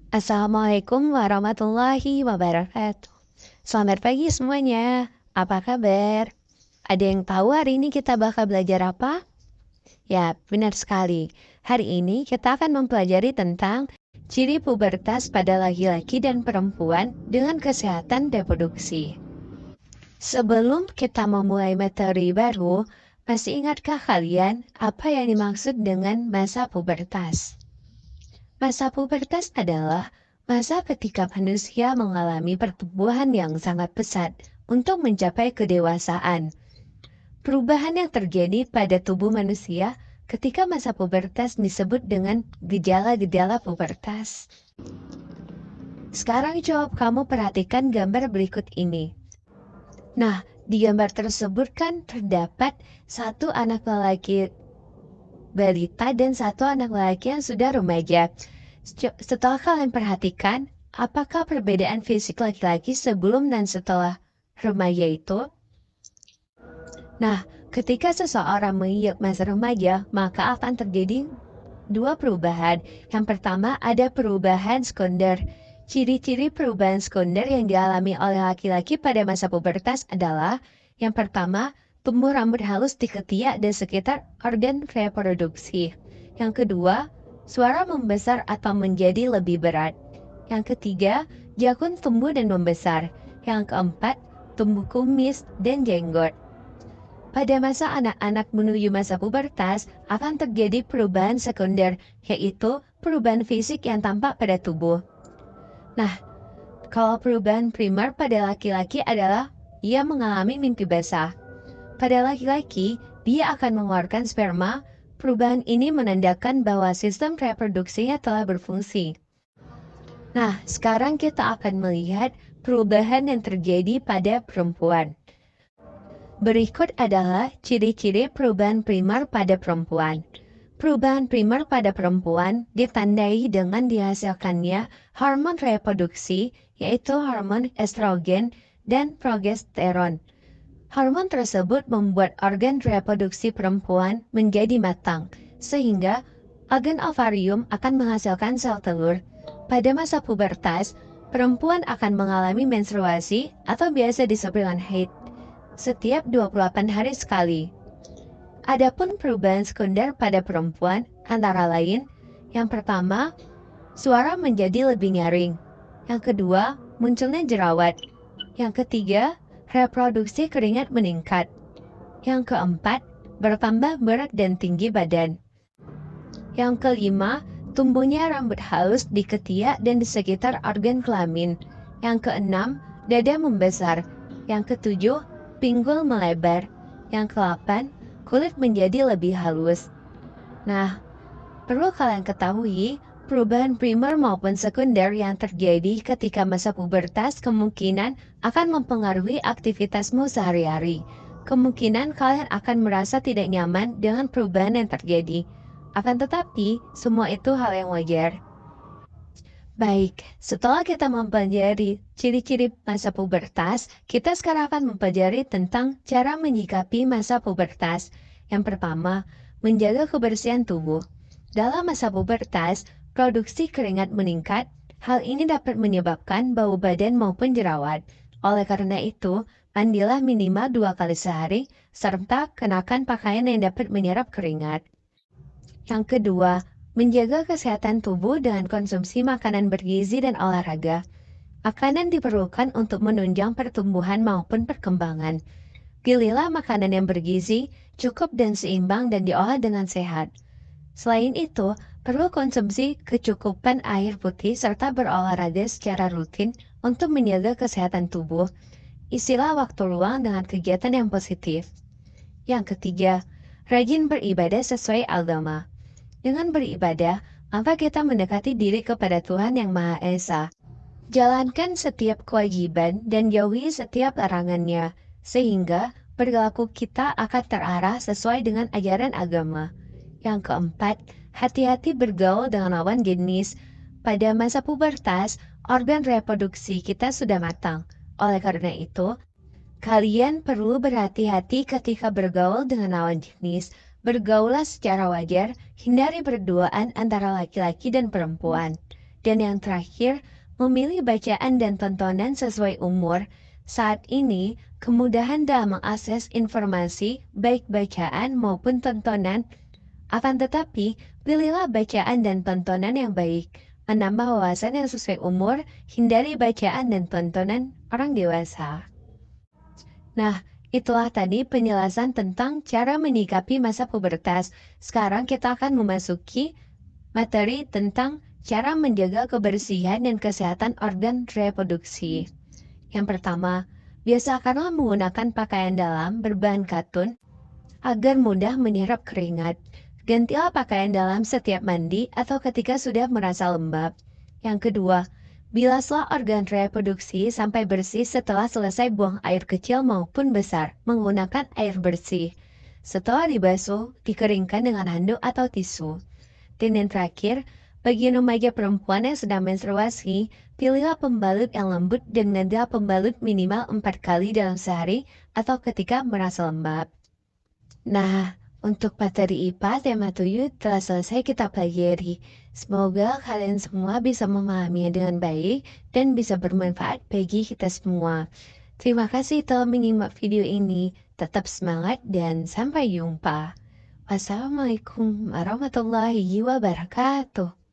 Assalamualaikum warahmatullahi wabarakatuh. Selamat pagi semuanya. Apa kabar? Ada yang tahu hari ini kita bakal belajar apa? Ya, benar sekali. Hari ini kita akan mempelajari tentang ciri pubertas pada laki-laki dan perempuan dengan kesehatan reproduksi. Sebelum kita memulai materi baru, masih ingatkah kalian apa yang dimaksud dengan masa pubertas? Masa pubertas adalah masa ketika manusia mengalami pertumbuhan yang sangat pesat untuk mencapai kedewasaan. Perubahan yang terjadi pada tubuh manusia ketika masa pubertas disebut dengan gejala-gejala pubertas. Sekarang coba kamu perhatikan gambar berikut ini. Nah, di gambar tersebut kan terdapat satu anak lelaki balita dan satu anak lelaki yang sudah remaja. Setelah kalian perhatikan, apakah perbedaan fisik laki-laki sebelum dan setelah remaja itu? Nah, ketika seseorang menginjak masa remaja, maka akan terjadi dua perubahan. Yang pertama ada perubahan sekunder. Ciri-ciri perubahan sekunder yang dialami oleh laki-laki pada masa pubertas adalah yang pertama, tumbuh rambut halus di ketiak dan sekitar organ reproduksi. Yang kedua, suara membesar atau menjadi lebih berat. Yang ketiga, jakun tumbuh dan membesar. Yang keempat, tumbuh kumis dan jenggot. Pada masa anak-anak menuju masa pubertas, akan terjadi perubahan sekunder, yaitu perubahan fisik yang tampak pada tubuh. Nah, kalau perubahan primer pada laki-laki adalah ia mengalami mimpi basah. Pada laki-laki, dia akan mengeluarkan sperma. Perubahan ini menandakan bahwa sistem reproduksinya telah berfungsi. Nah, sekarang kita akan melihat perubahan yang terjadi pada perempuan. Berikut adalah ciri-ciri perubahan primer pada perempuan. Perubahan primer pada perempuan ditandai dengan dihasilkannya hormon reproduksi, yaitu hormon estrogen dan progesteron. Hormon tersebut membuat organ reproduksi perempuan menjadi matang, sehingga organ ovarium akan menghasilkan sel telur. Pada masa pubertas, perempuan akan mengalami menstruasi atau biasa disebut dengan haid setiap 28 hari sekali. Adapun perubahan sekunder pada perempuan antara lain, yang pertama, suara menjadi lebih nyaring. Yang kedua, munculnya jerawat. Yang ketiga, reproduksi keringat meningkat. Yang keempat, bertambah berat dan tinggi badan. Yang kelima, tumbuhnya rambut halus di ketiak dan di sekitar organ kelamin. Yang keenam, dada membesar. Yang ketujuh, pinggul melebar. Yang kedelapan, kulit menjadi lebih halus. Nah, perlu kalian ketahui, perubahan primer maupun sekunder yang terjadi ketika masa pubertas kemungkinan akan mempengaruhi aktivitasmu sehari-hari. Kemungkinan kalian akan merasa tidak nyaman dengan perubahan yang terjadi. Akan tetapi, semua itu hal yang wajar. Baik, setelah kita mempelajari ciri-ciri masa pubertas, kita sekarang akan mempelajari tentang cara menyikapi masa pubertas. Yang pertama, menjaga kebersihan tubuh. Dalam masa pubertas, produksi keringat meningkat. Hal ini dapat menyebabkan bau badan maupun jerawat. Oleh karena itu, mandilah minimal 2 kali sehari, serta kenakan pakaian yang dapat menyerap keringat. Yang kedua, menjaga kesehatan tubuh dengan konsumsi makanan bergizi dan olahraga. Makanan diperlukan untuk menunjang pertumbuhan maupun perkembangan. Pilihlah makanan yang bergizi, cukup dan seimbang dan diolah dengan sehat. Selain itu, perlu konsumsi kecukupan air putih serta berolahraga secara rutin untuk menjaga kesehatan tubuh. Isilah waktu luang dengan kegiatan yang positif. Yang ketiga, rajin beribadah sesuai agama. Dengan beribadah, maka kita mendekati diri kepada Tuhan Yang Maha Esa. Jalankan setiap kewajiban dan jauhi setiap larangannya, sehingga perilaku kita akan terarah sesuai dengan ajaran agama. Yang keempat, hati-hati bergaul dengan lawan jenis. Pada masa pubertas, organ reproduksi kita sudah matang. Oleh karena itu, kalian perlu berhati-hati ketika bergaul dengan lawan jenis. Bergaulah secara wajar, hindari berduaan antara laki-laki dan perempuan. Dan yang terakhir, memilih bacaan dan tontonan sesuai umur. Saat ini, kemudahan dalam mengakses informasi, baik bacaan maupun tontonan. Akan tetapi, pilihlah bacaan dan tontonan yang baik. Menambah wawasan yang sesuai umur, hindari bacaan dan tontonan orang dewasa. Nah, itulah tadi penjelasan tentang cara menyikapi masa pubertas. Sekarang kita akan memasuki materi tentang cara menjaga kebersihan dan kesehatan organ reproduksi. Yang pertama, biasakanlah menggunakan pakaian dalam berbahan katun agar mudah menyerap keringat. Gantilah pakaian dalam setiap mandi atau ketika sudah merasa lembab. Yang kedua, bilaslah organ reproduksi sampai bersih setelah selesai buang air kecil maupun besar menggunakan air bersih. Setelah dibasuh, dikeringkan dengan handuk atau tisu. Dan yang terakhir, bagi remaja perempuan yang sedang menstruasi, pilihlah pembalut yang lembut dan gantilah pembalut minimal 4 kali dalam sehari atau ketika merasa lembab. Nah, untuk materi IPA tema 7 telah selesai kita pelajari. Semoga kalian semua bisa memahaminya dengan baik dan bisa bermanfaat bagi kita semua. Terima kasih telah menyimak video ini. Tetap semangat dan sampai jumpa. Wassalamualaikum warahmatullahi wabarakatuh.